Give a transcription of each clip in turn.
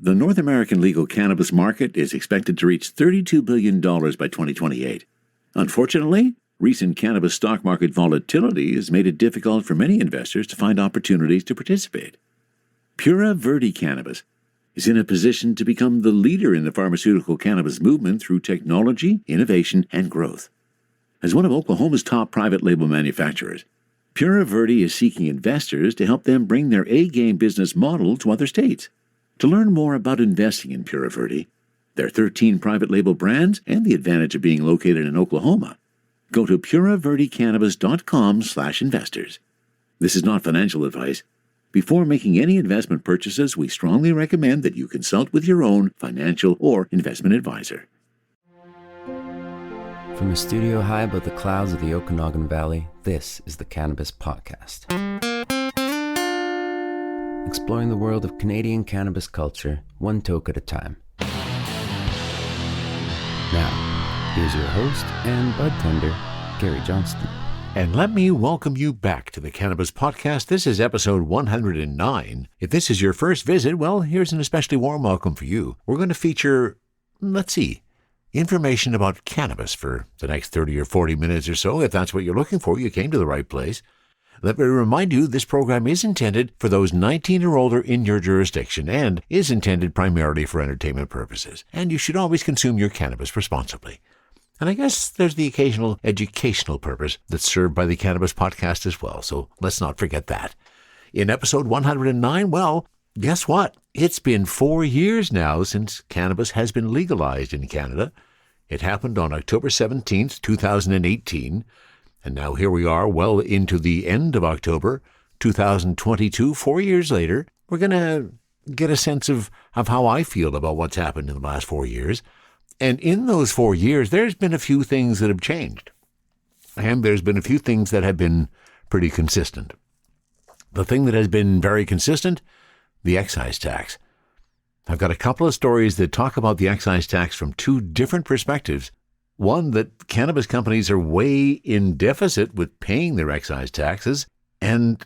The North American legal cannabis market is expected to reach $32 billion by 2028. Unfortunately, recent cannabis stock market volatility has made it difficult for many investors to find opportunities to participate. Pura Verde Cannabis is in a position to become the leader in the pharmaceutical cannabis movement through technology, innovation, and growth. As one of Oklahoma's top private label manufacturers, Pura Verde is seeking investors to help them bring their A-game business model to other states. To learn more about investing in Pura Verde, their 13 private label brands, and the advantage of being located in Oklahoma, go to puraverdecannabis.com/investors. This is not financial advice. Before making any investment purchases, we strongly recommend that you consult with your own financial or investment advisor. From a studio high above the clouds of the Okanagan Valley, this is the Cannabis Podcast. Exploring the world of Canadian cannabis culture, one toke at a time. Now, here's your host and bud tender, Gary Johnston. And let me welcome you back to the Cannabis Podcast. This is episode 109. If this is your first visit, well, here's an especially warm welcome for you. We're going to feature, information about cannabis for the next 30 or 40 minutes or so. If that's what you're looking for, you came to the right place. Let me remind you, this program is intended for those 19 or older in your jurisdiction and is intended primarily for entertainment purposes. And you should always consume your cannabis responsibly. And I guess there's the occasional educational purpose that's served by the Cannabis Podcast as well, so let's not forget that. In episode 109, well, guess what? It's been 4 years now since cannabis has been legalized in Canada. It happened on October 17th, 2018. And now here we are, well into the end of October 2022, 4 years later. We're going to get a sense of how I feel about what's happened in the last 4 years. And in those 4 years, there's been a few things that have changed. And there's been a few things that have been pretty consistent. The thing that has been very consistent, the excise tax. I've got a couple of stories that talk about the excise tax from two different perspectives. One, that cannabis companies are way in deficit with paying their excise taxes, and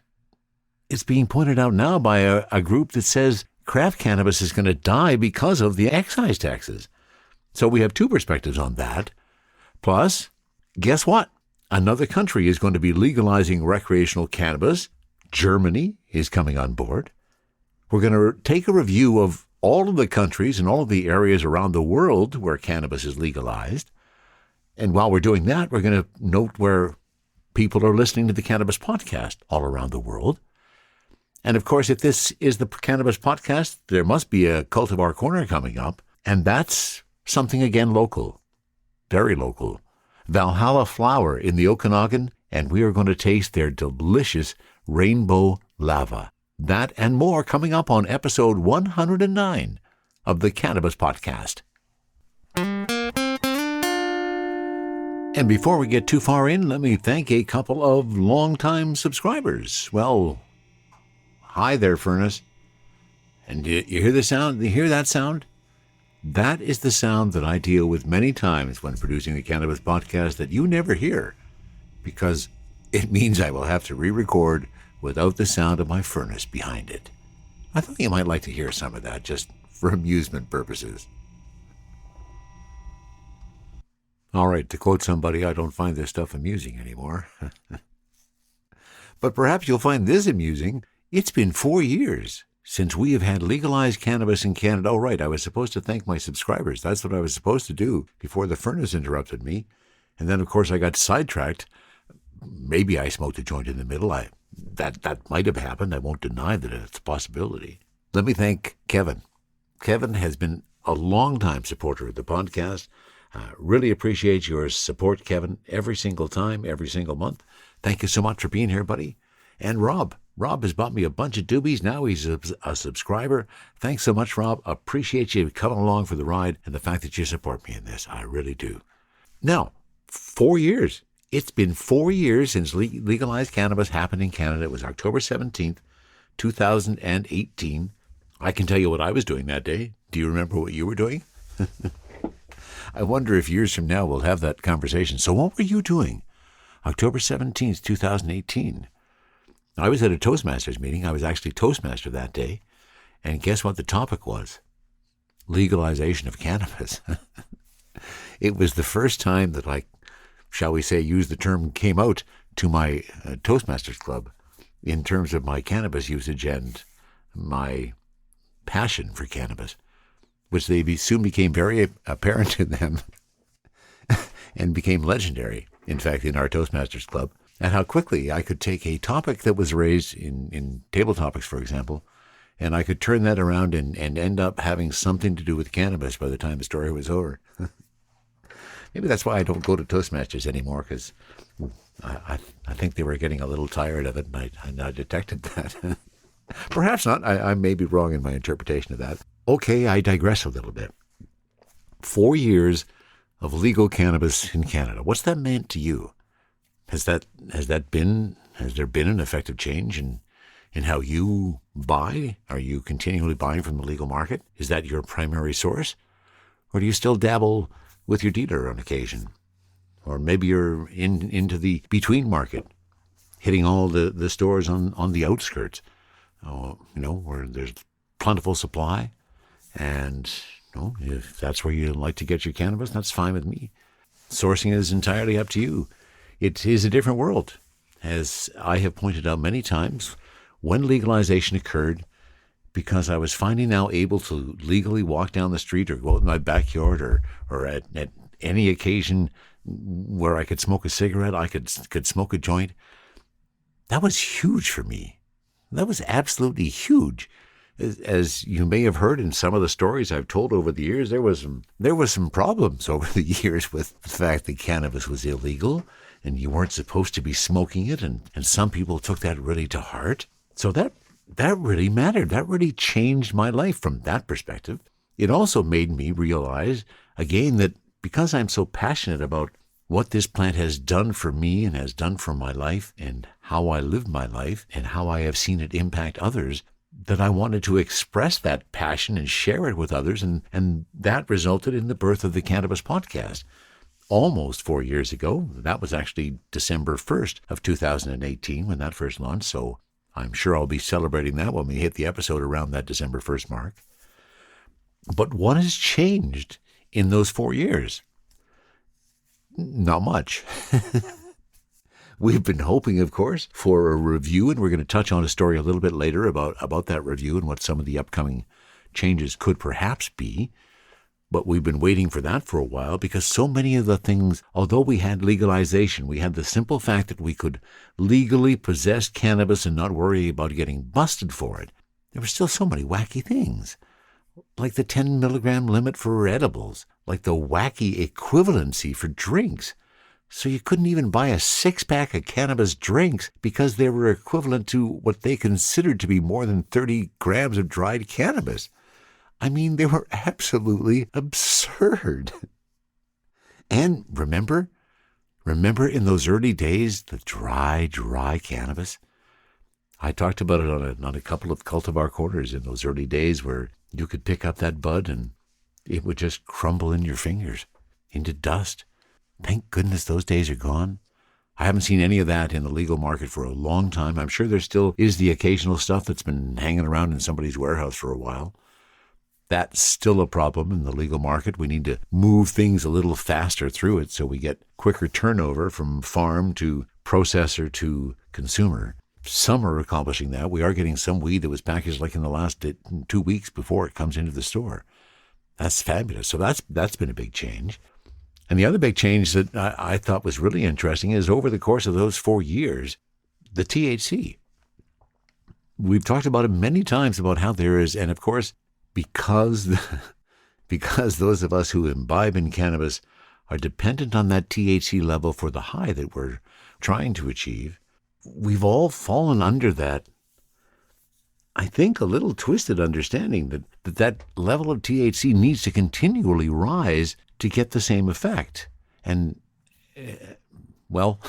it's being pointed out now by a group that says craft cannabis is going to die because of the excise taxes. So we have two perspectives on that. Plus, guess what? Another country is going to be legalizing recreational cannabis. Germany is coming on board. We're going to take a review of all of the countries and all of the areas around the world where cannabis is legalized. And while we're doing that, we're going to note where people are listening to the Cannabis Podcast all around the world. And of course, if this is the Cannabis Podcast, there must be a Cultivar Corner coming up. And that's something, again, local, very local. Valhalla Flwr in the Okanagan, and we are going to taste their delicious rainbow lava. That and more coming up on episode 109 of the Cannabis Podcast. And before we get too far in, let me thank a couple of longtime subscribers. Well, hi there, Furnace. And you hear the sound? You hear that sound? That is the sound that I deal with many times when producing the Cannabis Podcast that you never hear, because it means I will have to re-record without the sound of my furnace behind it. I thought you might like to hear some of that, just for amusement purposes. All right, to quote somebody, I don't find this stuff amusing anymore. But perhaps you'll find this amusing. It's been 4 years since we have had legalized cannabis in Canada. Oh, right, I was supposed to thank my subscribers. That's what I was supposed to do before the furnace interrupted me. And then, of course, I got sidetracked. Maybe I smoked a joint in the middle. That might have happened. I won't deny that it's a possibility. Let me thank Kevin. Kevin has been a long-time supporter of the podcast. Really appreciate your support, Kevin, every single time, every single month. Thank you so much for being here, buddy. And Rob. Rob has bought me a bunch of doobies. Now he's a subscriber. Thanks so much, Rob. Appreciate you coming along for the ride and the fact that you support me in this. I really do. Now, 4 years. It's been 4 years since legalized cannabis happened in Canada. It was October 17th, 2018. I can tell you what I was doing that day. Do you remember what you were doing? I wonder if years from now we'll have that conversation. So what were you doing? October 17th, 2018. I was at a Toastmasters meeting. I was actually Toastmaster that day. And guess what the topic was? legalization of cannabis. It was the first time that I, shall we say, use the term came out to my Toastmasters Club in terms of my cannabis usage and my passion for cannabis, which they soon became very apparent to them and became legendary, in fact, in our Toastmasters Club, and how quickly I could take a topic that was raised in table topics, for example, and I could turn that around and end up having something to do with cannabis by the time the story was over. Maybe that's why I don't go to Toastmasters anymore, because I think they were getting a little tired of it, and I detected that. Perhaps not. I may be wrong in my interpretation of that. Okay, I digress a little bit. 4 years of legal cannabis in Canada. What's that meant to you? Has there been an effective change in how you buy? Are you continually buying from the legal market? Is that your primary source? Or do you still dabble with your dealer on occasion? Or maybe you're into the between market, hitting all the stores on the outskirts, where there's plentiful supply. And if that's where you like to get your cannabis, that's fine with me. Sourcing is entirely up to you. It is a different world. As I have pointed out many times, when legalization occurred, because I was finally now able to legally walk down the street or go out in my backyard or at any occasion where I could smoke a cigarette, I could smoke a joint. That was huge for me. That was absolutely huge. As you may have heard in some of the stories I've told over the years, there was some problems over the years with the fact that cannabis was illegal and you weren't supposed to be smoking it, and some people took that really to heart. So that really mattered. That really changed my life from that perspective. It also made me realize, again, that because I'm so passionate about what this plant has done for me and has done for my life and how I live my life and how I have seen it impact others, that I wanted to express that passion and share it with others, and that resulted in the birth of the Cannabis Podcast. Almost 4 years ago. That was actually December 1st of 2018 when that first launched, so I'm sure I'll be celebrating that when we hit the episode around that December 1st mark. But what has changed in those 4 years? Not much. We've been hoping, of course, for a review, and we're going to touch on a story a little bit later about that review and what some of the upcoming changes could perhaps be. But we've been waiting for that for a while because so many of the things, although we had legalization, we had the simple fact that we could legally possess cannabis and not worry about getting busted for it. There were still so many wacky things, like the 10 milligram limit for edibles, like the wacky equivalency for drinks. So you couldn't even buy a 6-pack of cannabis drinks because they were equivalent to what they considered to be more than 30 grams of dried cannabis. I mean, they were absolutely absurd. And remember in those early days, the dry cannabis? I talked about it on a couple of Cultivar Corners in those early days where you could pick up that bud and it would just crumble in your fingers into dust. Thank goodness those days are gone. I haven't seen any of that in the legal market for a long time. I'm sure there still is the occasional stuff that's been hanging around in somebody's warehouse for a while. That's still a problem in the legal market. We need to move things a little faster through it so we get quicker turnover from farm to processor to consumer. Some are accomplishing that. We are getting some weed that was packaged like in the last 2 weeks before it comes into the store. That's fabulous. So that's been a big change. And the other big change that I thought was really interesting is over the course of those 4 years, the THC. We've talked about it many times about how there is, and of course, because those of us who imbibe in cannabis are dependent on that THC level for the high that we're trying to achieve, we've all fallen under that, I think, a little twisted understanding that level of THC needs to continually rise to get the same effect. And, well,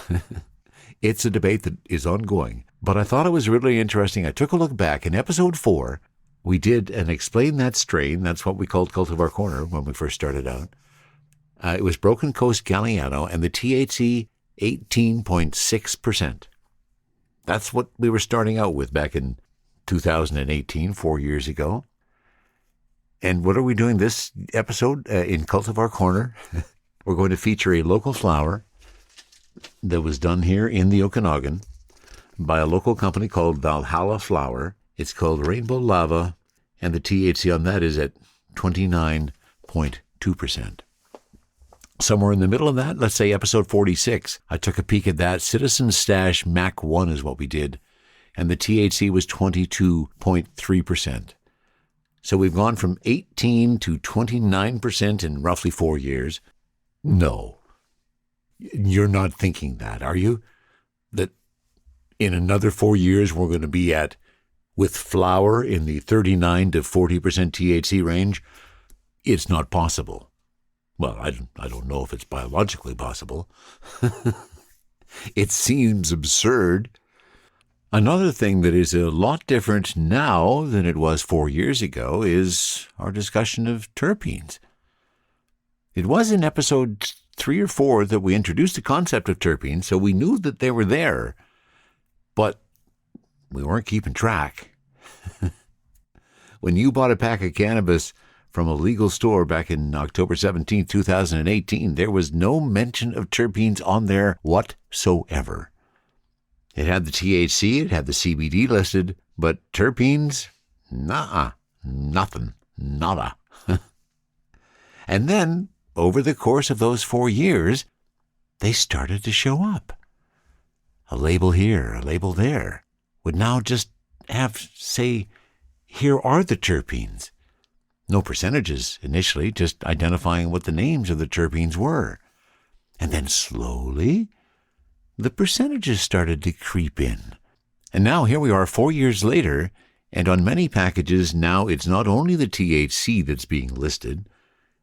it's a debate that is ongoing. But I thought it was really interesting. I took a look back in episode 4. We did an Explain That Strain. That's what we called Cultivar Corner when we first started out. It was Broken Coast Galliano and the THC 18.6%. That's what we were starting out with back in 2018, 4 years ago. And what are we doing this episode in Cultivar Corner? We're going to feature a local flower that was done here in the Okanagan by a local company called Valhalla Flwr. It's called Rainbow Lava, and the THC on that is at 29.2%. Somewhere in the middle of that, let's say episode 46, I took a peek at that. Citizen Stash Mac 1 is what we did, and the THC was 22.3%. So we've gone from 18 to 29% in roughly 4 years. No, you're not thinking that, are you? That in another 4 years we're going to be at, with flower in the 39 to 40% THC range? It's not possible. Well, I don't know if it's biologically possible. It seems absurd. Another thing that is a lot different now than it was 4 years ago is our discussion of terpenes. It was in episode 3 or 4 that we introduced the concept of terpenes, so we knew that they were there, but we weren't keeping track. When you bought a pack of cannabis from a legal store back in October 17, 2018, there was no mention of terpenes on there whatsoever. It had the THC, it had the CBD listed, but terpenes, nothing, nada. And then, over the course of those 4 years, they started to show up. A label here, a label there, would now just have, say, here are the terpenes. No percentages initially, just identifying what the names of the terpenes were. And then slowly, the percentages started to creep in. And now here we are 4 years later, and on many packages now it's not only the THC that's being listed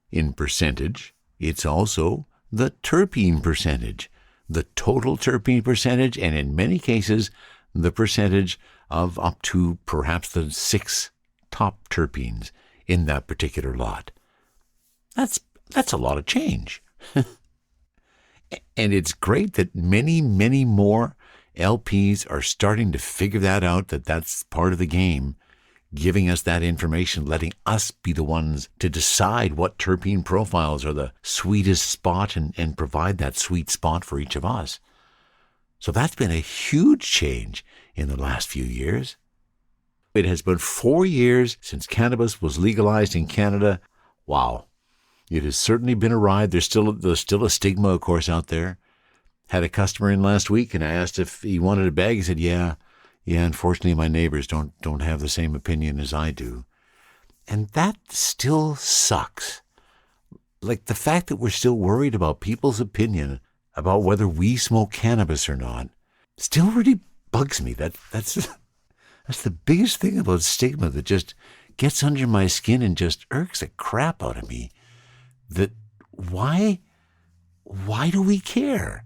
in percentage, it's also the terpene percentage, the total terpene percentage, and in many cases, the percentage of up to perhaps the 6 top terpenes in that particular lot. That's a lot of change. And it's great that many, many more LPs are starting to figure that out, that that's part of the game, giving us that information, letting us be the ones to decide what terpene profiles are the sweetest spot and provide that sweet spot for each of us. So that's been a huge change in the last few years. It has been 4 years since cannabis was legalized in Canada. Wow. It has certainly been a ride. There's still a stigma, of course, out there. Had a customer in last week, and I asked if he wanted a bag. He said, yeah, unfortunately my neighbors don't have the same opinion as I do. And that still sucks. Like the fact that we're still worried about people's opinion about whether we smoke cannabis or not still really bugs me. That's the biggest thing about stigma that just gets under my skin and just irks the crap out of me. That why do we care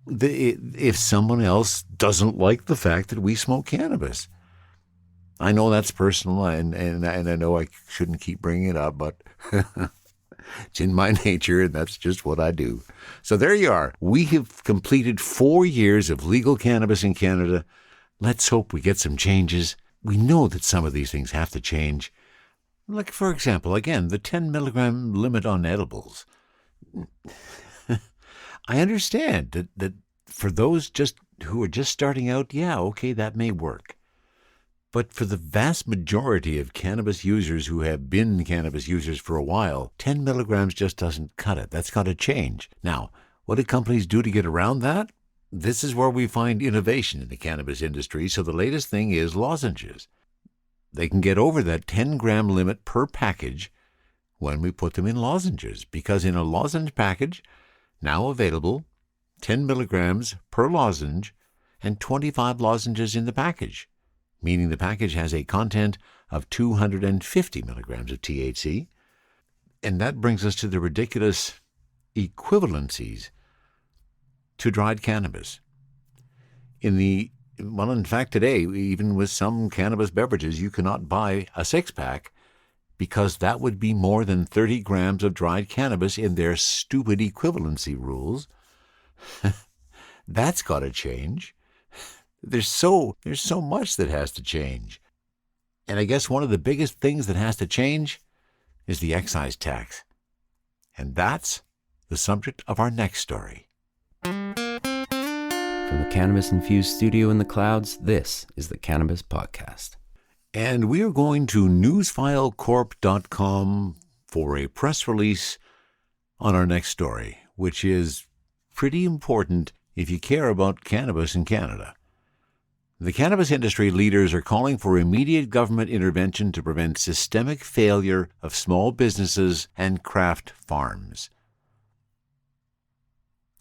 if someone else doesn't like the fact that we smoke cannabis? I know that's personal, and I know I shouldn't keep bringing it up, but it's in my nature, and that's just what I do. So there you are. We have completed 4 years of legal cannabis in Canada. Let's hope we get some changes. We know that some of these things have to change. Like, for example, again, the 10 milligram limit on edibles. I understand that for those who are just starting out, yeah, okay, that may work. But for the vast majority of cannabis users who have been cannabis users for a while, 10 milligrams just doesn't cut it. That's got to change. Now, what do companies do to get around that? This is where we find innovation in the cannabis industry. So the latest thing is lozenges. They can get over that 10-gram limit per package when we put them in lozenges, because in a lozenge package, now available, 10 milligrams per lozenge and 25 lozenges in the package, meaning the package has a content of 250 milligrams of THC. And that brings us to the ridiculous equivalencies to dried cannabis. In fact, today, even with some cannabis beverages, you cannot buy a 6-pack because that would be more than 30 grams of dried cannabis in their stupid equivalency rules. That's got to change. There's so much that has to change. And I guess one of the biggest things that has to change is the excise tax. And that's the subject of our next story. From the cannabis-infused studio in the clouds, this is the Cannabis Podcast. And we are going to newsfilecorp.com for a press release on our next story, which is pretty important if you care about cannabis in Canada. The cannabis industry leaders are calling for immediate government intervention to prevent systemic failure of small businesses and craft farms.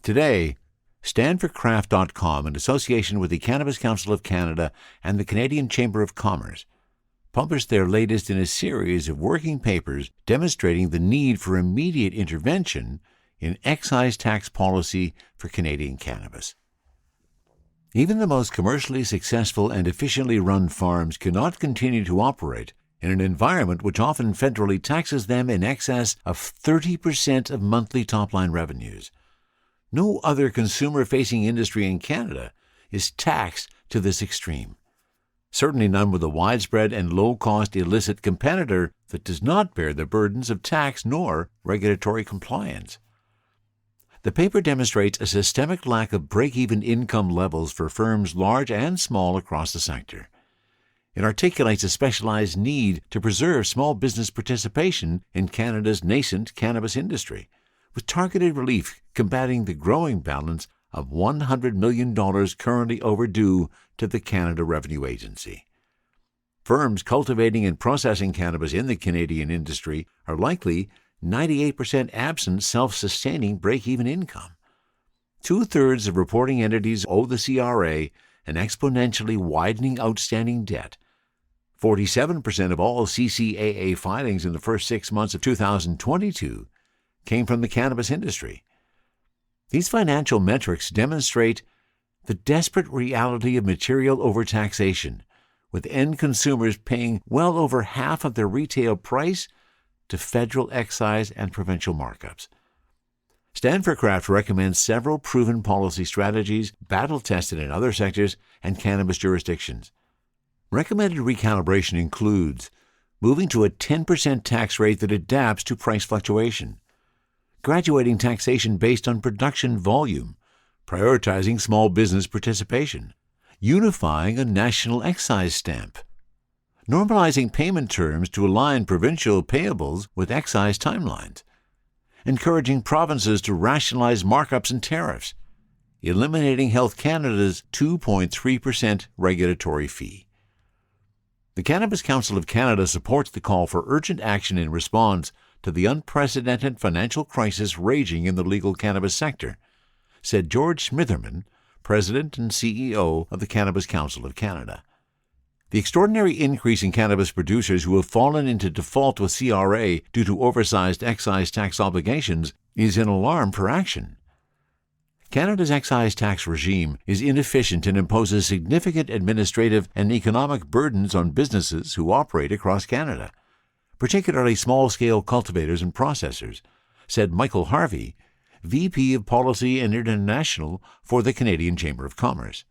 Today, StandForCraft.com, in association with the Cannabis Council of Canada and the Canadian Chamber of Commerce, published their latest in a series of working papers demonstrating the need for immediate intervention in excise tax policy for Canadian cannabis. Even the most commercially successful and efficiently run farms cannot continue to operate in an environment which often federally taxes them in excess of 30% of monthly top-line revenues. No other consumer-facing industry in Canada is taxed to this extreme. Certainly none with a widespread and low-cost illicit competitor that does not bear the burdens of tax nor regulatory compliance. The paper demonstrates a systemic lack of break-even income levels for firms large and small across the sector. It articulates a specialized need to preserve small business participation in Canada's nascent cannabis industry, with targeted relief combating the growing balance of $100 million currently overdue to the Canada Revenue Agency. Firms cultivating and processing cannabis in the Canadian industry are likely 98% absent self-sustaining break-even income. 2/3 of reporting entities owe the CRA an exponentially widening outstanding debt. 47% of all CCAA filings in the first 6 months of 2022 came from the cannabis industry. These financial metrics demonstrate the desperate reality of material overtaxation, with end consumers paying well over half of their retail price to federal excise and provincial markups. Stand for Craft recommends several proven policy strategies, battle-tested in other sectors and cannabis jurisdictions. Recommended recalibration includes moving to a 10% tax rate that adapts to price fluctuation, graduating taxation based on production volume, prioritizing small business participation, unifying a national excise stamp, normalizing payment terms to align provincial payables with excise timelines, encouraging provinces to rationalize markups and tariffs, eliminating Health Canada's 2.3% regulatory fee. The Cannabis Council of Canada supports the call for urgent action in response to the unprecedented financial crisis raging in the legal cannabis sector, said George Smitherman, President and CEO of the Cannabis Council of Canada. The extraordinary increase in cannabis producers who have fallen into default with CRA due to oversized excise tax obligations is an alarm for action. Canada's excise tax regime is inefficient and imposes significant administrative and economic burdens on businesses who operate across Canada, particularly small-scale cultivators and processors, said Michael Harvey, VP of Policy and International for the Canadian Chamber of Commerce.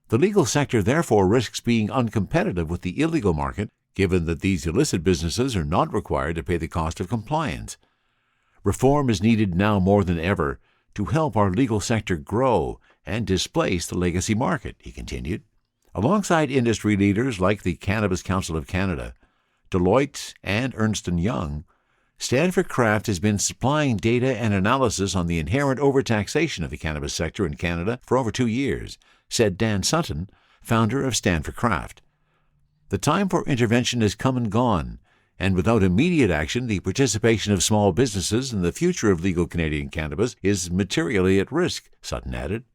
The legal sector therefore risks being uncompetitive with the illegal market, given that these illicit businesses are not required to pay the cost of compliance. Reform is needed now more than ever to help our legal sector grow and displace the legacy market, he continued. Alongside industry leaders like the Cannabis Council of Canada, Deloitte, and Ernst & Young, Stand for Craft has been supplying data and analysis on the inherent overtaxation of the cannabis sector in Canada for over 2 years, said Dan Sutton, founder of Stand for Craft. The time for intervention has come and gone, and without immediate action, the participation of small businesses in the future of legal Canadian cannabis is materially at risk, Sutton added.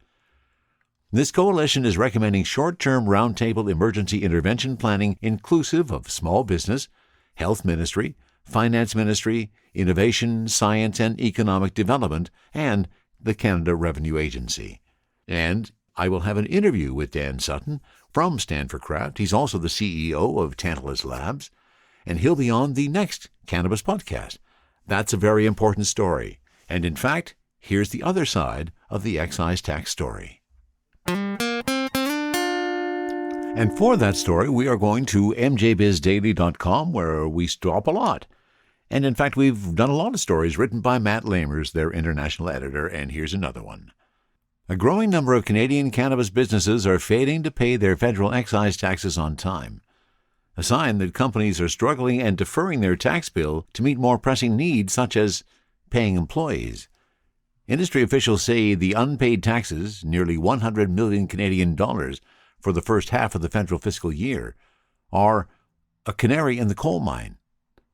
This coalition is recommending short-term roundtable emergency intervention planning inclusive of small business, health ministry, finance ministry, innovation, science and economic development, and the Canada Revenue Agency. And I will have an interview with Dan Sutton from Stand for Craft. He's also the CEO of Tantalus Labs, and he'll be on the next Cannabis podcast. That's a very important story. And in fact, here's the other side of the excise tax story. And for that story, we are going to mjbizdaily.com, where we stop a lot. And in fact, we've done a lot of stories written by Matt Lamers, their international editor, and here's another one. A growing number of Canadian cannabis businesses are failing to pay their federal excise taxes on time, a sign that companies are struggling and deferring their tax bill to meet more pressing needs such as paying employees. Industry officials say the unpaid taxes, nearly 100 million Canadian dollars for the first half of the federal fiscal year, are a canary in the coal mine,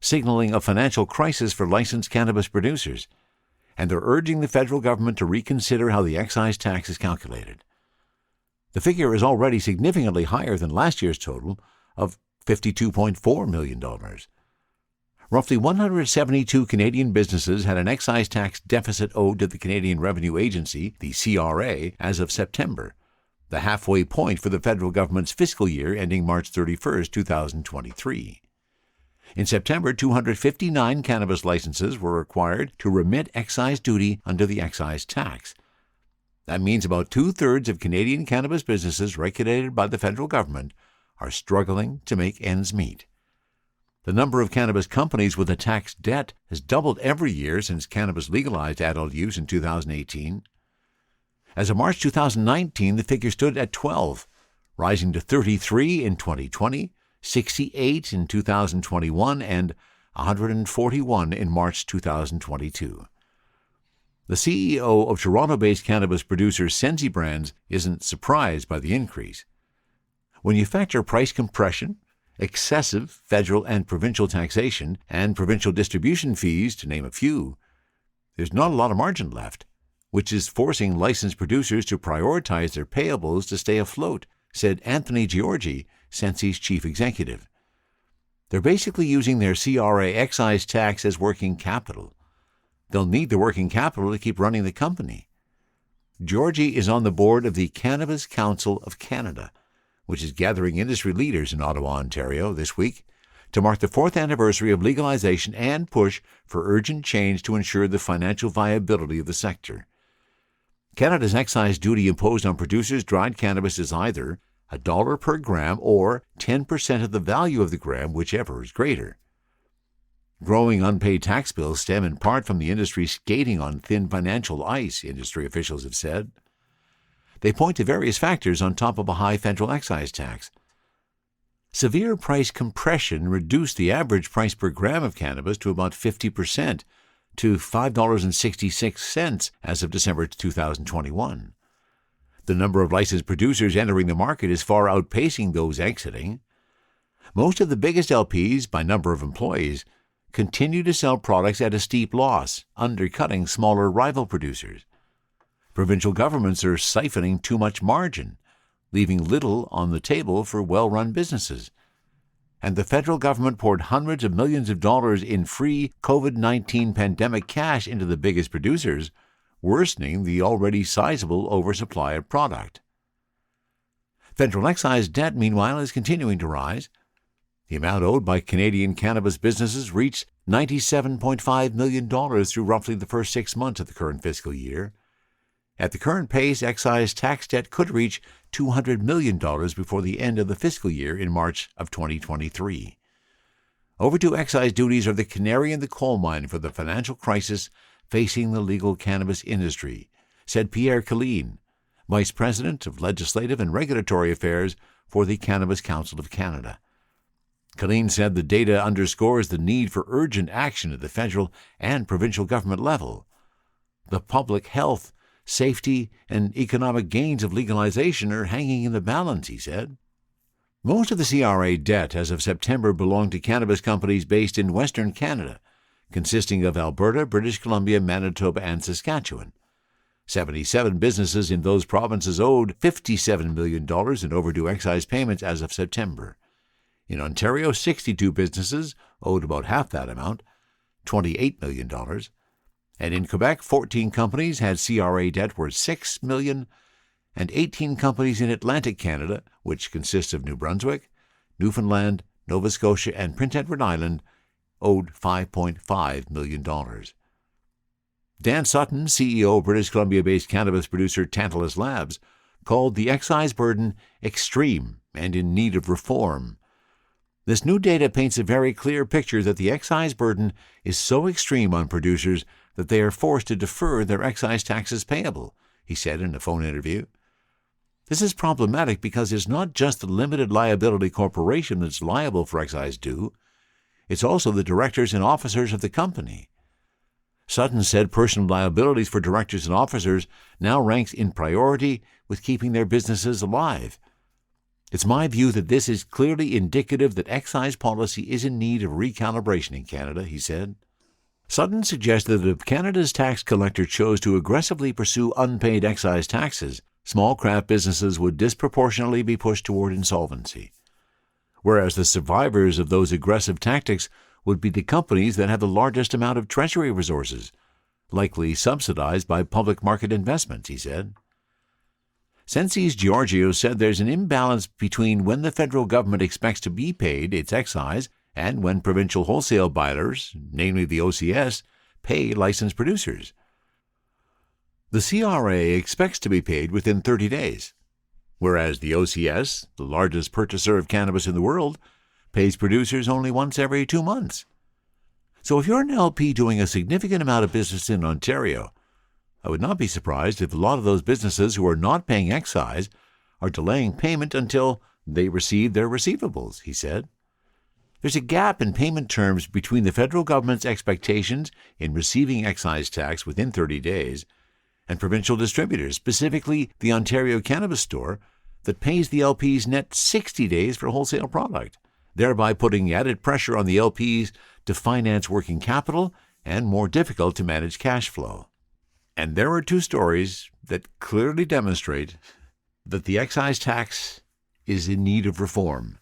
signaling a financial crisis for licensed cannabis producers, and they're urging the federal government to reconsider how the excise tax is calculated. The figure is already significantly higher than last year's total of $52.4 million. Roughly 172 Canadian businesses had an excise tax deficit owed to the Canadian Revenue Agency, the CRA, as of September, the halfway point for the federal government's fiscal year ending March 31, 2023. In September, 259 cannabis licenses were required to remit excise duty under the excise tax. That means about two-thirds of Canadian cannabis businesses regulated by the federal government are struggling to make ends meet. The number of cannabis companies with a tax debt has doubled every year since cannabis legalized adult use in 2018. As of March 2019, the figure stood at 12, rising to 33 in 2020, 68 in 2021, and 141 in March 2022. The CEO of Toronto-based cannabis producer Sensi Brands isn't surprised by the increase. When you factor price compression, excessive federal and provincial taxation, and provincial distribution fees, to name a few, there's not a lot of margin left, which is forcing licensed producers to prioritize their payables to stay afloat, said Anthony Giorgi, Sensi's chief executive. They're basically using their CRA excise tax as working capital. They'll need the working capital to keep running the company. Giorgi is on the board of the Cannabis Council of Canada, which is gathering industry leaders in Ottawa, Ontario, this week to mark the 4th anniversary of legalization and push for urgent change to ensure the financial viability of the sector. Canada's excise duty imposed on producers dried cannabis is either $1 per gram or 10% of the value of the gram, whichever is greater. Growing unpaid tax bills stem in part from the industry skating on thin financial ice, industry officials have said. They point to various factors on top of a high federal excise tax. Severe price compression reduced the average price per gram of cannabis to about 50%, to $5.66 as of December 2021. The number of licensed producers entering the market is far outpacing those exiting. Most of the biggest LPs, by number of employees, continue to sell products at a steep loss, undercutting smaller rival producers. Provincial governments are siphoning too much margin, leaving little on the table for well-run businesses. And the federal government poured hundreds of millions of dollars in free COVID-19 pandemic cash into the biggest producers, worsening the already sizable oversupply of product. Federal excise debt, meanwhile, is continuing to rise. The amount owed by Canadian cannabis businesses reached $97.5 million through roughly the first 6 months of the current fiscal year. At the current pace, excise tax debt could reach $200 million before the end of the fiscal year in March of 2023. Overdue excise duties are the canary in the coal mine for the financial crisis facing the legal cannabis industry, said Pierre Killeen, Vice President of Legislative and Regulatory Affairs for the Cannabis Council of Canada. Killeen said the data underscores the need for urgent action at the federal and provincial government level. The public health, safety, and economic gains of legalization are hanging in the balance, he said. Most of the CRA debt as of September belonged to cannabis companies based in Western Canada, consisting of Alberta, British Columbia, Manitoba, and Saskatchewan. 77 businesses in those provinces owed $57 million in overdue excise payments as of September. In Ontario, 62 businesses owed about half that amount, $28 million. And in Quebec, 14 companies had CRA debt worth $6 million, and 18 companies in Atlantic Canada, which consists of New Brunswick, Newfoundland, Nova Scotia, and Prince Edward Island, owed $5.5 million. Dan Sutton, CEO of British Columbia-based cannabis producer Tantalus Labs, called the excise burden extreme and in need of reform. This new data paints a very clear picture that the excise burden is so extreme on producers that they are forced to defer their excise taxes payable, he said in a phone interview. This is problematic because it's not just the limited liability corporation that's liable for excise due, it's also the directors and officers of the company. Sutton said personal liabilities for directors and officers now ranks in priority with keeping their businesses alive. It's my view that this is clearly indicative that excise policy is in need of recalibration in Canada, he said. Sutton suggested that if Canada's tax collector chose to aggressively pursue unpaid excise taxes, small craft businesses would disproportionately be pushed toward insolvency, whereas the survivors of those aggressive tactics would be the companies that have the largest amount of treasury resources, likely subsidized by public market investments, he said. Sensi's Giorgio said there's an imbalance between when the federal government expects to be paid its excise and when provincial wholesale buyers, namely the OCS, pay licensed producers. The CRA expects to be paid within 30 days, whereas the OCS, the largest purchaser of cannabis in the world, pays producers only once every 2 months. So if you're an LP doing a significant amount of business in Ontario, I would not be surprised if a lot of those businesses who are not paying excise are delaying payment until they receive their receivables, he said. There's a gap in payment terms between the federal government's expectations in receiving excise tax within 30 days and provincial distributors, specifically the Ontario Cannabis Store, that pays the LPs net 60 days for wholesale product, thereby putting added pressure on the LPs to finance working capital and more difficult to manage cash flow. And there are two stories that clearly demonstrate that the excise tax is in need of reform.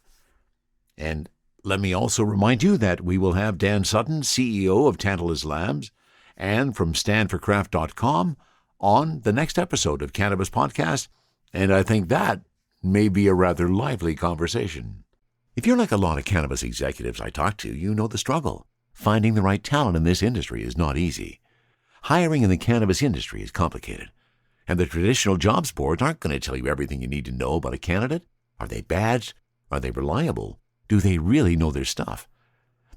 And let me also remind you that we will have Dan Sutton, CEO of Tantalus Labs, and from standforcraft.com on the next episode of Cannabis Podcast, and I think that may be a rather lively conversation. If you're like a lot of cannabis executives I talk to, you know the struggle. Finding the right talent in this industry is not easy. Hiring in the cannabis industry is complicated, and the traditional jobs boards aren't going to tell you everything you need to know about a candidate. Are they badged? Are they reliable? Do they really know their stuff?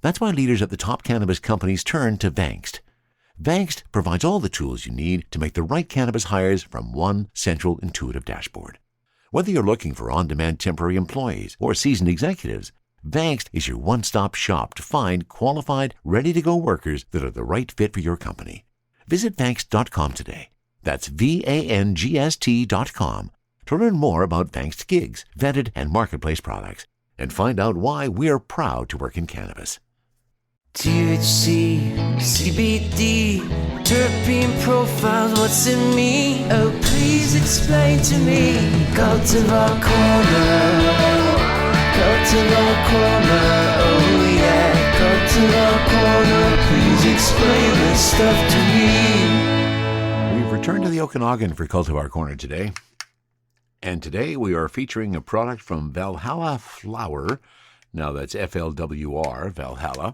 That's why leaders at the top cannabis companies turn to Vankst. Vankst provides all the tools you need to make the right cannabis hires from one central intuitive dashboard. Whether you're looking for on-demand temporary employees or seasoned executives, Vankst is your one-stop shop to find qualified, ready-to-go workers that are the right fit for your company. Visit Vankst.com today. That's VANGST.com to learn more about Vankst gigs, vetted and marketplace products, and find out why we're proud to work in cannabis. THC, CBD, terpene profiles, what's in me? Oh, please explain to me. Cultivar Corner, Cultivar Corner, oh yeah. Cultivar Corner, please explain this stuff to me. We've returned to the Okanagan for Cultivar Corner today. And today we are featuring a product from Valhalla Flwr. Now that's FLWR, Valhalla.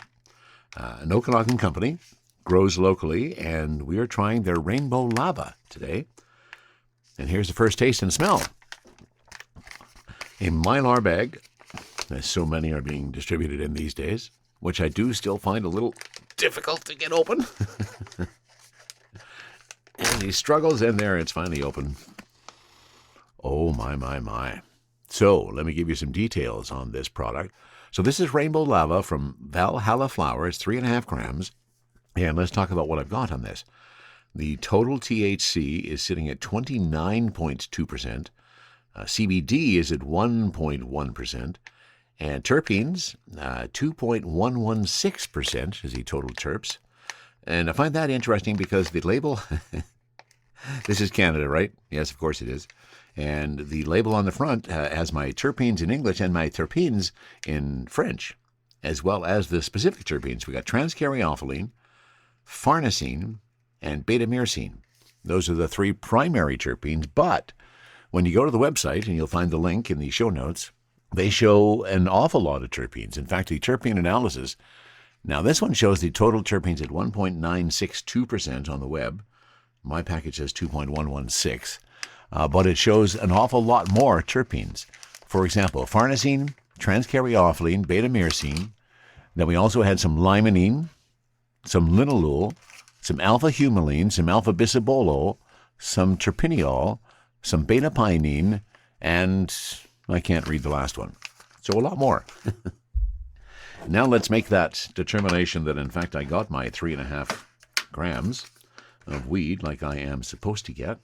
An Okanagan company, grows locally, and we are trying their Rainbow Lava today. And here's the first taste and smell. A Mylar bag, as so many are being distributed in these days, which I do still find a little difficult to get open. And he struggles in there, it's finally open. Oh, my. So, let me give you some details on this product. So this is Rainbow Lava from Valhalla Flwr. It's 3.5 grams. And let's talk about what I've got on this. The total THC is sitting at 29.2%. CBD is at 1.1%. And terpenes, 2.116% is the total terps. And I find that interesting because the label, this is Canada, right? Yes, of course it is. And the label on the front has my terpenes in English and my terpenes in French, as well as the specific terpenes. We got transcaryophyllene, farnesene, and beta-myrcene. Those are the three primary terpenes, but when you go to the website, and you'll find the link in the show notes, they show an awful lot of terpenes. In fact, the terpene analysis, now this one shows the total terpenes at 1.962% on the web. My package says 2.116%. But it shows an awful lot more terpenes. For example, farnesene, transcaryophyllene, beta-myrcene. Then we also had some limonene, some linalool, some alpha-humulene, some alpha-bisabolol, some terpineol, some beta-pinene, and I can't read the last one. So a lot more. Now let's make that determination that, in fact, I got my 3.5 grams of weed like I am supposed to get.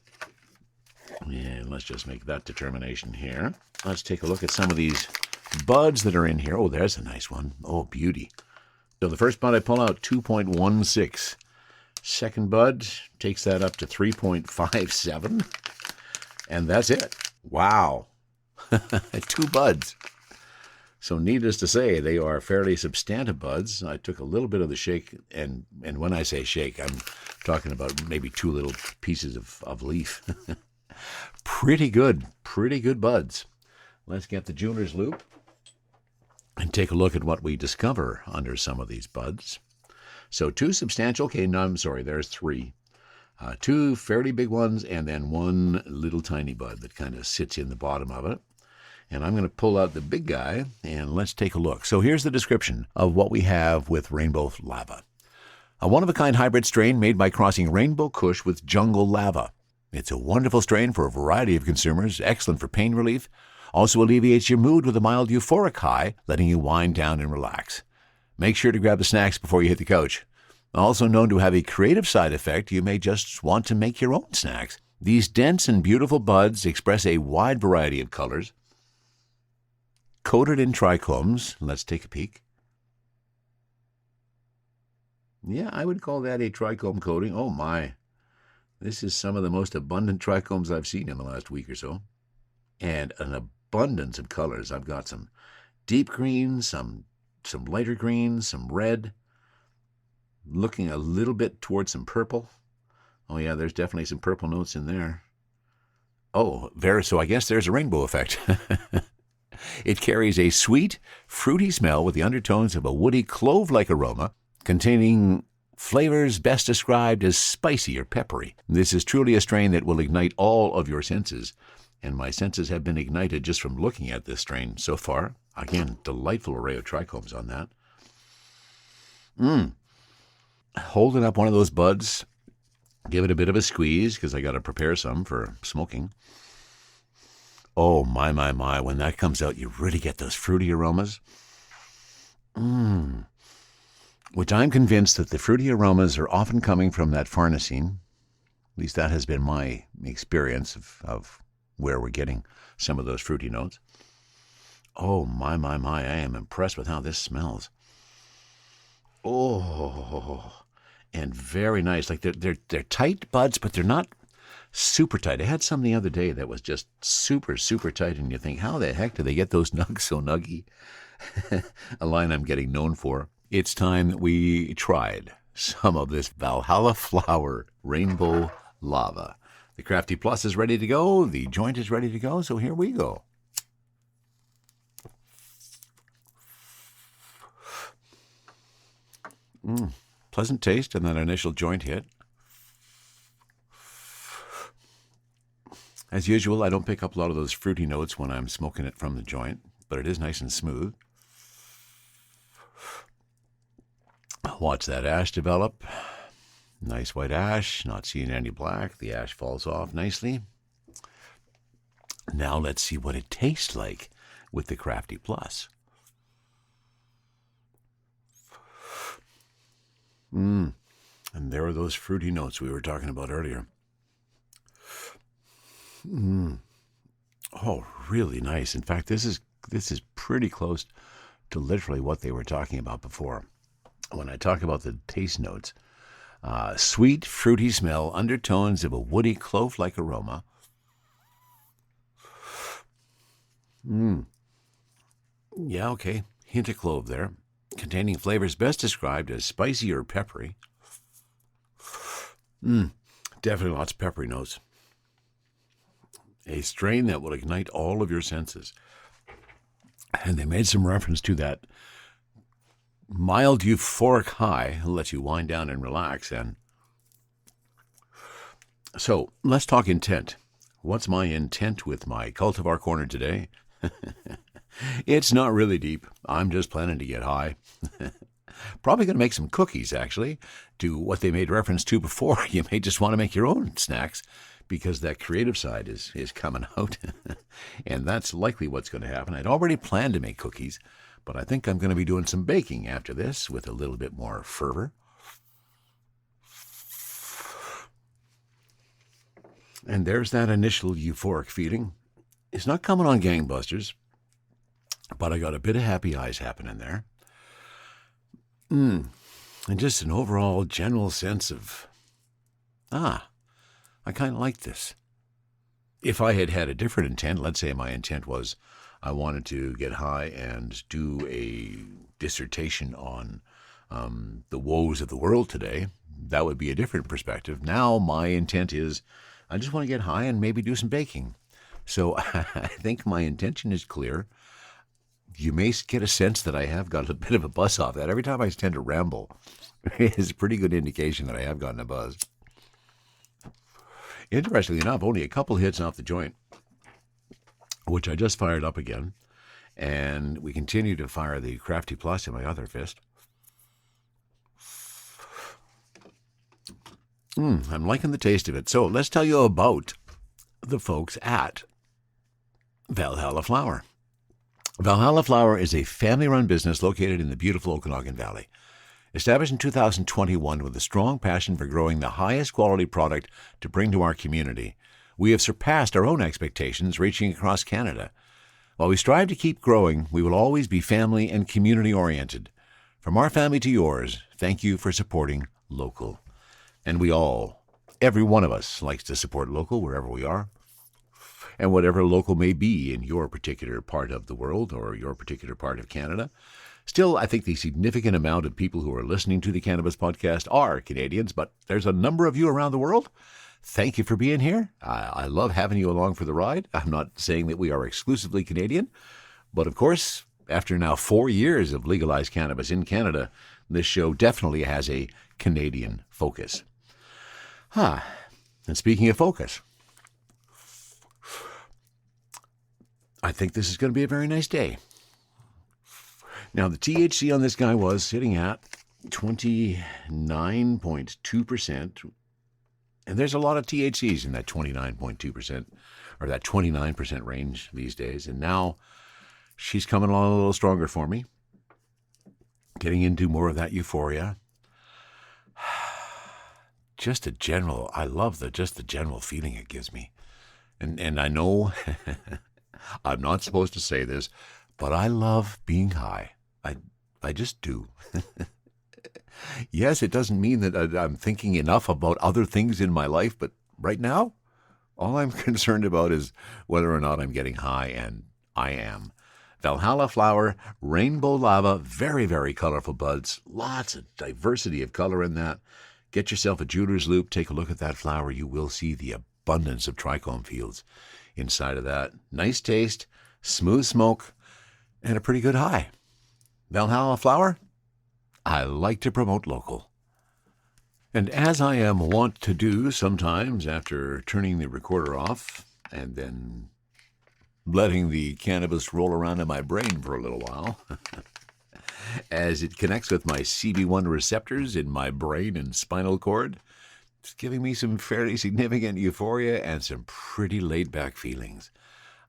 And let's just make that determination here. Let's take a look at some of these buds that are in here. Oh, there's a nice one. Oh, beauty. So the first bud I pull out, 2.16. Second bud takes that up to 3.57. And that's it. Wow. 2 buds. So needless to say, they are fairly substantive buds. I took a little bit of the shake, and when I say shake, I'm talking about maybe 2 little pieces of leaf. Pretty good buds. Let's get the jeweler's loupe and take a look at what we discover under some of these buds. So 2 substantial, okay, no, I'm sorry, there's 3. 2 fairly big ones, and then 1 little tiny bud that kind of sits in the bottom of it. And I'm going to pull out the big guy, and let's take a look. So here's the description of what we have with Rainbow Lava. A one-of-a-kind hybrid strain made by crossing Rainbow Kush with Jungle Lava. It's a wonderful strain for a variety of consumers, excellent for pain relief, also alleviates your mood with a mild euphoric high, letting you wind down and relax. Make sure to grab the snacks before you hit the couch. Also known to have a creative side effect, you may just want to make your own snacks. These dense and beautiful buds express a wide variety of colors. Coated in trichomes. Let's take a peek. Yeah, I would call that a trichome coating. Oh my. This is some of the most abundant trichomes I've seen in the last week or so. And an abundance of colors. I've got some deep greens, some lighter greens, some red, looking a little bit towards some purple. Oh yeah, there's definitely some purple notes in there. Oh, so I guess there's a rainbow effect. It carries a sweet, fruity smell with the undertones of a woody clove-like aroma, containing flavors best described as spicy or peppery. This is truly a strain that will ignite all of your senses, and my senses have been ignited just from looking at this strain so far. Again, delightful array of trichomes on that. Holding up one of those buds, give it a bit of a squeeze because I got to prepare some for smoking. Oh, my. When that comes out, you really get those fruity aromas. Which I'm convinced that the fruity aromas are often coming from that farnesene. At least that has been my experience of where we're getting some of those fruity notes. Oh, my. I am impressed with how this smells. Oh, and very nice. Like they're tight buds, but they're not super tight. I had some the other day that was just super, super tight, and you think, how the heck do they get those nugs so nuggy? A line I'm getting known for. It's time that we tried some of this Valhalla Flwr Rainbow Lava. The Crafty Plus is ready to go. The joint is ready to go, so here we go. Pleasant taste and that initial joint hit. As usual, I don't pick up a lot of those fruity notes when I'm smoking it from the joint, but it is nice and smooth. Watch that ash develop. Nice white ash, not seeing any black. The ash falls off nicely. Now let's see what it tastes like with the Crafty Plus. And there are those fruity notes we were talking about earlier. Oh, really nice. In fact, this is pretty close to literally what they were talking about before. When I talk about the taste notes, sweet, fruity smell, undertones of a woody clove-like aroma. Yeah, okay. Hint of clove there. Containing flavors best described as spicy or peppery. Definitely lots of peppery notes. A strain that will ignite all of your senses. And they made some reference to that mild euphoric high, let you wind down and relax. And so let's talk intent. What's my intent with my Cultivar Corner today? It's not really deep. I'm just planning to get high. Probably going to make some cookies, actually, to what they made reference to before. You may just want to make your own snacks because that creative side is coming out. And that's likely what's going to happen. I'd already planned to make cookies, but I think I'm going to be doing some baking after this with a little bit more fervor. And there's that initial euphoric feeling. It's not coming on gangbusters, but I got a bit of happy eyes happening there. And just an overall general sense of, I kind of like this. If I had had a different intent, let's say my intent was I wanted to get high and do a dissertation on the woes of the world today, that would be a different perspective. Now my intent is I just want to get high and maybe do some baking. So I think my intention is clear. You may get a sense that I have got a bit of a buzz off that. Every time I tend to ramble, it's a pretty good indication that I have gotten a buzz. Interestingly enough, only a couple hits off the joint, which I just fired up again. And we continue to fire the Crafty Plus in my other fist. I'm liking the taste of it. So let's tell you about the folks at Valhalla Flwr. Valhalla Flwr is a family-run business located in the beautiful Okanagan Valley. Established in 2021 with a strong passion for growing the highest quality product to bring to our community, we have surpassed our own expectations, reaching across Canada. While we strive to keep growing, we will always be family and community-oriented. From our family to yours, thank you for supporting local. And every one of us likes to support local wherever we are, and whatever local may be in your particular part of the world or your particular part of Canada. Still, I think the significant amount of people who are listening to the Cannabis Podcast are Canadians, but there's a number of you around the world. Thank you for being here. I love having you along for the ride. I'm not saying that we are exclusively Canadian, but of course, after now 4 years of legalized cannabis in Canada, this show definitely has a Canadian focus. And speaking of focus, I think this is going to be a very nice day. Now, the THC on this guy was sitting at 29.2%. And there's a lot of THCs in that 29.2% or that 29% range these days. And now she's coming along a little stronger for me, getting into more of that euphoria. I love the general feeling it gives me. And I know I'm not supposed to say this, but I love being high. I just do. Yes, it doesn't mean that I'm thinking enough about other things in my life, but right now, all I'm concerned about is whether or not I'm getting high, and I am. Valhalla Flwr, rainbow lava, very, very colorful buds, lots of diversity of color in that. Get yourself a jeweler's loupe, take a look at that flower. You will see the abundance of trichome fields inside of that. Nice taste, smooth smoke, and a pretty good high. Valhalla Flwr, I like to promote local. And as I am wont to do sometimes after turning the recorder off and then letting the cannabis roll around in my brain for a little while, as it connects with my CB1 receptors in my brain and spinal cord, it's giving me some fairly significant euphoria and some pretty laid-back feelings.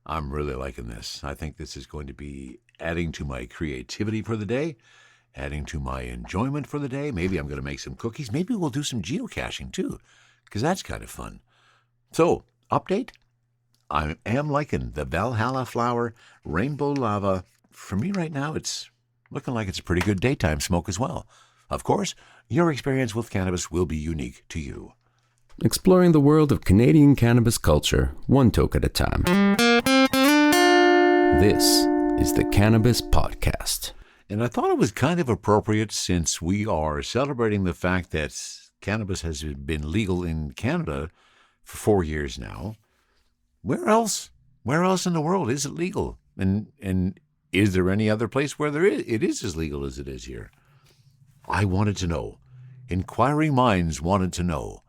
I'm really liking this. I think this is going to be adding to my creativity for the day, adding to my enjoyment for the day. Maybe I'm going to make some cookies. Maybe we'll do some geocaching too, because that's kind of fun. So, update. I am liking the Valhalla Flwr Rainbow Lava. For me right now, it's looking like it's a pretty good daytime smoke as well. Of course, your experience with cannabis will be unique to you. Exploring the world of Canadian cannabis culture, one toke at a time. This is the Cannabis Podcast. And I thought it was kind of appropriate since we are celebrating the fact that cannabis has been legal in Canada for 4 years now. Where else in the world is it legal? And is there any other place where it is as legal as it is here? I wanted to know. Inquiring minds wanted to know.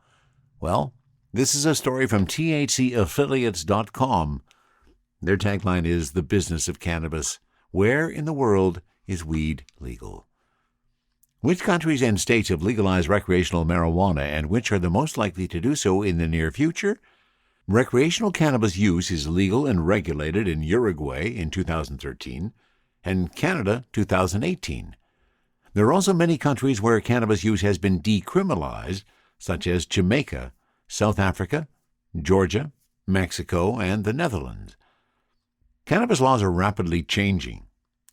Well, this is a story from THCaffiliates.com. Their tagline is "The business of cannabis Where in the world is weed legal? Which countries and states have legalized recreational marijuana, and which are the most likely to do so in the near future? Recreational cannabis use is legal and regulated in Uruguay in 2013 and Canada 2018. There are also many countries where cannabis use has been decriminalized, such as Jamaica, South Africa, Georgia, Mexico, and the Netherlands. Cannabis laws are rapidly changing.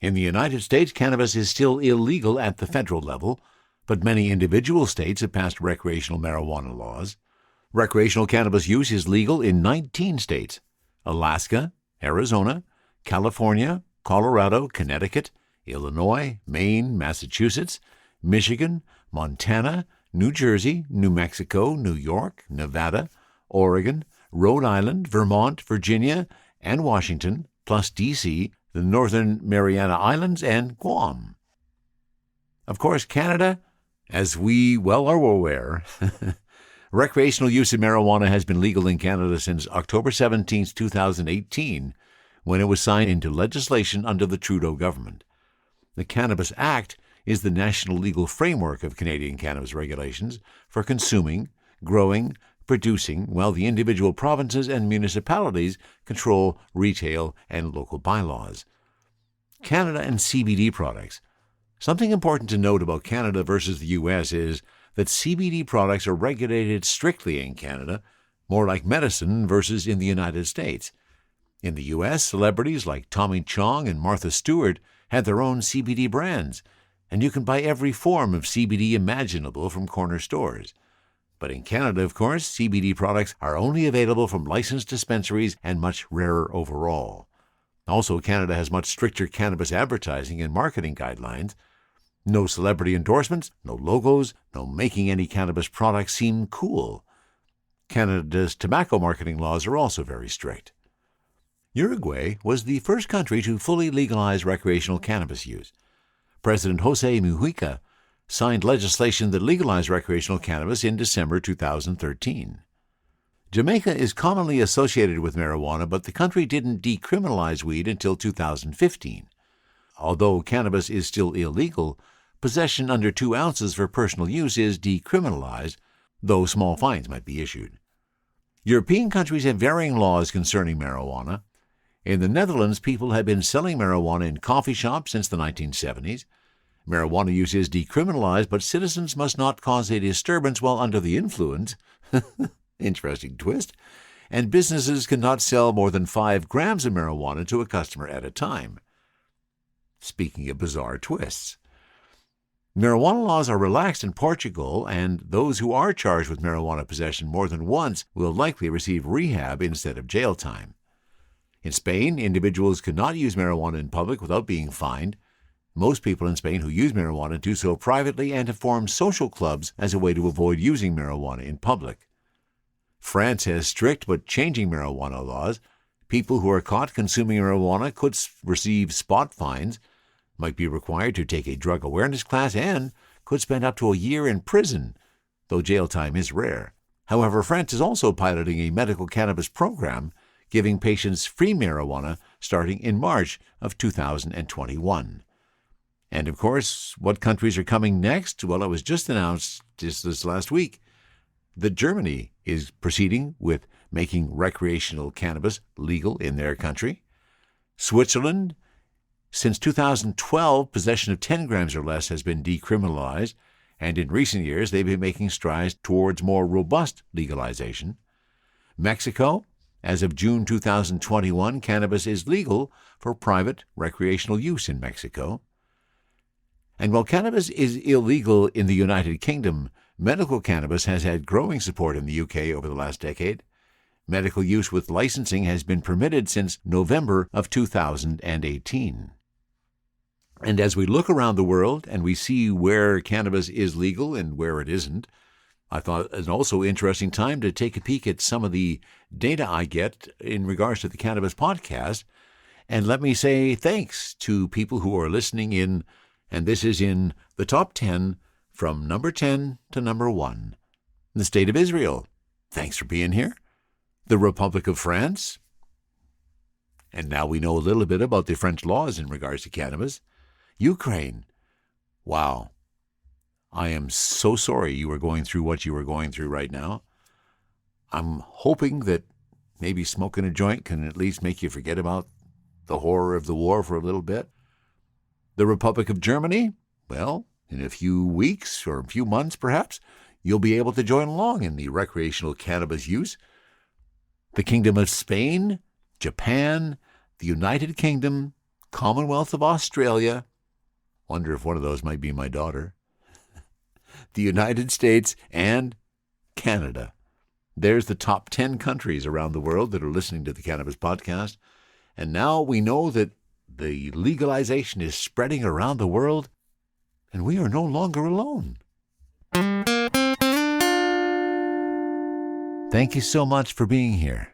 In the United States, cannabis is still illegal at the federal level, but many individual states have passed recreational marijuana laws. Recreational cannabis use is legal in 19 states: Alaska, Arizona, California, Colorado, Connecticut, Illinois, Maine, Massachusetts, Michigan, Montana, New Jersey, New Mexico, New York, Nevada, Oregon, Rhode Island, Vermont, Virginia, and Washington, plus D.C., the Northern Mariana Islands, and Guam. Of course, Canada, as we well are aware, recreational use of marijuana has been legal in Canada since October 17, 2018, when it was signed into legislation under the Trudeau government. The Cannabis Act is the national legal framework of Canadian cannabis regulations for consuming, growing, producing, while the individual provinces and municipalities control retail and local bylaws. Canada and CBD products. Something important to note about Canada versus the U.S. is that CBD products are regulated strictly in Canada, more like medicine versus in the United States. In the U.S., celebrities like Tommy Chong and Martha Stewart had their own CBD brands, and you can buy every form of CBD imaginable from corner stores. But in Canada, of course, CBD products are only available from licensed dispensaries and much rarer overall. Also, Canada has much stricter cannabis advertising and marketing guidelines. No celebrity endorsements, no logos, no making any cannabis products seem cool. Canada's tobacco marketing laws are also very strict. Uruguay was the first country to fully legalize recreational cannabis use. President José Mujica signed legislation that legalized recreational cannabis in December 2013. Jamaica is commonly associated with marijuana, but the country didn't decriminalize weed until 2015. Although cannabis is still illegal, possession under 2 ounces for personal use is decriminalized, though small fines might be issued. European countries have varying laws concerning marijuana. In the Netherlands, people have been selling marijuana in coffee shops since the 1970s. Marijuana use is decriminalized, but citizens must not cause a disturbance while under the influence. Interesting twist. And businesses cannot sell more than 5 grams of marijuana to a customer at a time. Speaking of bizarre twists. Marijuana laws are relaxed in Portugal, and those who are charged with marijuana possession more than once will likely receive rehab instead of jail time. In Spain, individuals cannot use marijuana in public without being fined. Most people in Spain who use marijuana do so privately and have formed social clubs as a way to avoid using marijuana in public. France has strict but changing marijuana laws. People who are caught consuming marijuana could receive spot fines, might be required to take a drug awareness class, and could spend up to a year in prison, though jail time is rare. However, France is also piloting a medical cannabis program, giving patients free marijuana starting in March of 2021. And of course, what countries are coming next? Well, it was just announced just this last week that Germany is proceeding with making recreational cannabis legal in their country. Switzerland, since 2012, possession of 10 grams or less has been decriminalized, and in recent years they've been making strides towards more robust legalization. Mexico, as of June 2021, cannabis is legal for private recreational use in Mexico. And while cannabis is illegal in the United Kingdom, medical cannabis has had growing support in the UK over the last decade. Medical use with licensing has been permitted since November of 2018. And as we look around the world and we see where cannabis is legal and where it isn't, I thought it was also interesting time to take a peek at some of the data I get in regards to the Cannabis podcast. And let me say thanks to people who are listening in, and this is in the top 10 from number 10 to number 1. The State of Israel, thanks for being here. The Republic of France, And now we know a little bit about the French laws in regards to cannabis. Ukraine. Wow. I am so sorry you are going through what you are going through right now. I'm hoping that maybe smoking a joint can at least make you forget about the horror of the war for a little bit. The Republic of Germany, well, in a few weeks or a few months perhaps, you'll be able to join along in the recreational cannabis use. The Kingdom of Spain, Japan, the United Kingdom, Commonwealth of Australia. Wonder if one of those might be my daughter. The United States and Canada. There's the top 10 countries around the world that are listening to the Cannabis Podcast. And now we know that the legalization is spreading around the world, and we are no longer alone. Thank you so much for being here.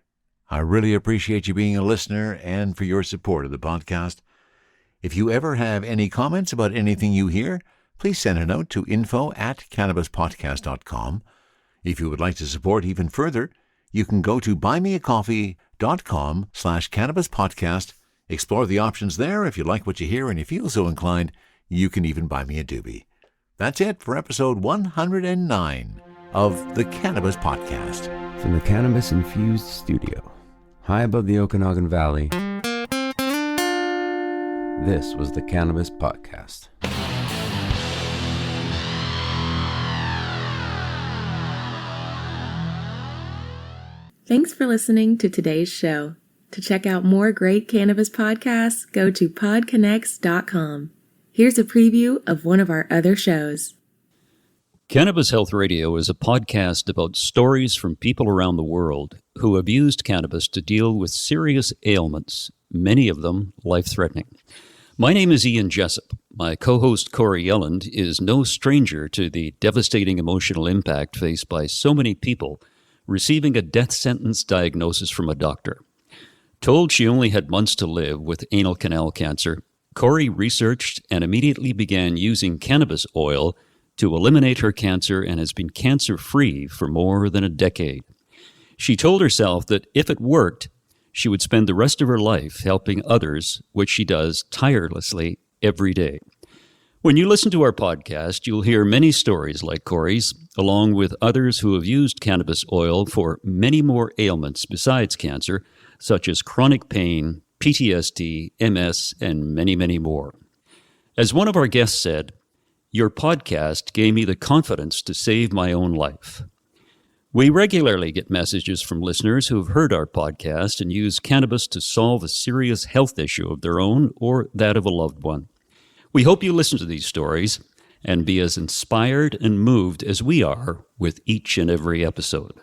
I really appreciate you being a listener and for your support of the podcast. If you ever have any comments about anything you hear, please send a note to info@cannabispodcast.com. If you would like to support even further, you can go to buymeacoffee.com/cannabispodcast. Explore the options there. If you like what you hear and you feel so inclined, you can even buy me a doobie. That's it for episode 109 of the Cannabis Podcast. From the Cannabis Infused Studio, high above the Okanagan Valley, this was the Cannabis Podcast. Thanks for listening to today's show. To check out more great cannabis podcasts, go to podconnects.com. Here's a preview of one of our other shows. Cannabis Health Radio is a podcast about stories from people around the world who have used cannabis to deal with serious ailments, many of them life-threatening. My name is Ian Jessup. My co-host Corey Yelland is no stranger to the devastating emotional impact faced by so many people receiving a death sentence diagnosis from a doctor. Told she only had months to live with anal canal cancer, Corey researched and immediately began using cannabis oil to eliminate her cancer and has been cancer-free for more than a decade. She told herself that if it worked, she would spend the rest of her life helping others, which she does tirelessly every day. When you listen to our podcast, you'll hear many stories like Corey's, along with others who have used cannabis oil for many more ailments besides cancer, such as chronic pain, PTSD, MS, and many, many more. As one of our guests said, "Your podcast gave me the confidence to save my own life." We regularly get messages from listeners who have heard our podcast and use cannabis to solve a serious health issue of their own or that of a loved one. We hope you listen to these stories and be as inspired and moved as we are with each and every episode.